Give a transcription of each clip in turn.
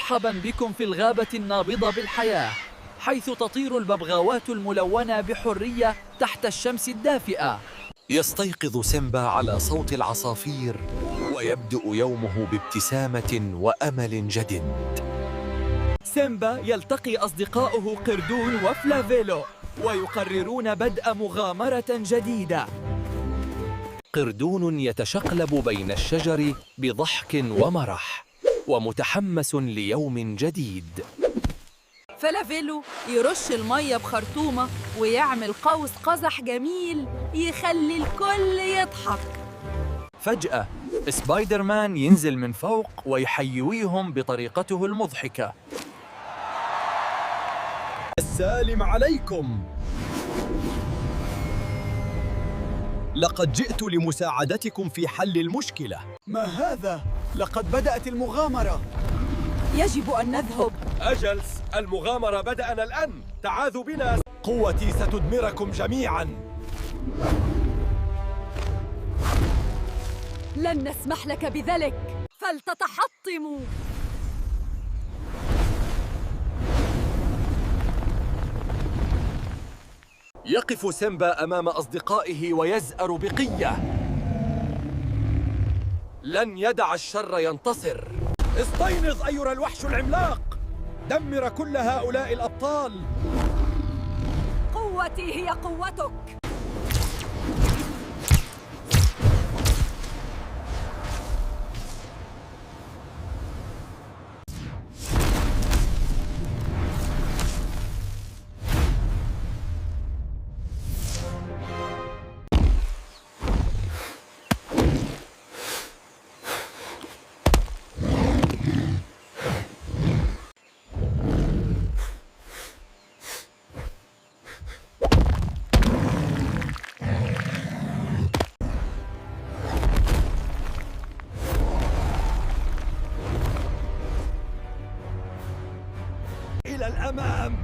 مرحبا بكم في الغابة النابضة بالحياة، حيث تطير الببغاوات الملونة بحرية تحت الشمس الدافئة. يستيقظ سيمبا على صوت العصافير ويبدأ يومه بابتسامة وأمل جديد. سيمبا يلتقي أصدقاؤه قردون وفلافيلو ويقررون بدء مغامرة جديدة. قردون يتشقلب بين الشجر بضحك ومرح ومتحمس ليوم جديد. فلافيلو يرش المية بخرطومة ويعمل قوس قزح جميل يخلي الكل يضحك. فجأة سبايدر مان ينزل من فوق ويحيويهم بطريقته المضحكة. السلام عليكم. لقد جئت لمساعدتكم في حل المشكلة. ما هذا؟ لقد بدأت المغامرة. يجب أن نذهب. أجلس، المغامرة بدأنا الآن. تعاذوا بنا. قوتي ستدمركم جميعاً. لن نسمح لك بذلك، فلتتحطموا. يقف سيمبا أمام أصدقائه ويزأر بقية. لن يدع الشر ينتصر. استيقظ أيها الوحش العملاق. دمر كل هؤلاء الأبطال. قوتي هي قوتك. إلى الأمام.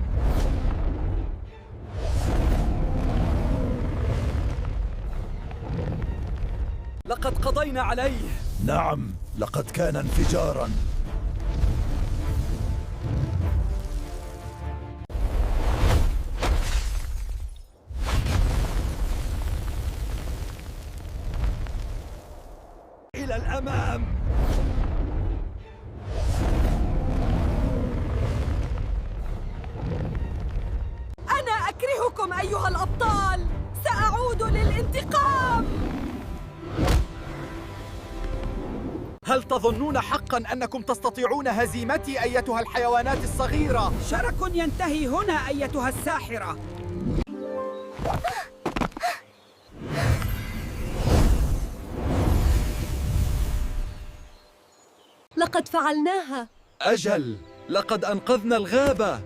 لقد قضينا عليه. نعم، لقد كان انفجاراً. إلى الأمام. أنا أكرهكم أيها الأبطال، سأعود للانتقام. هل تظنون حقاً أنكم تستطيعون هزيمتي أيتها الحيوانات الصغيرة؟ شرك ينتهي هنا أيتها الساحرة. لقد فعلناها. أجل، لقد أنقذنا الغابة.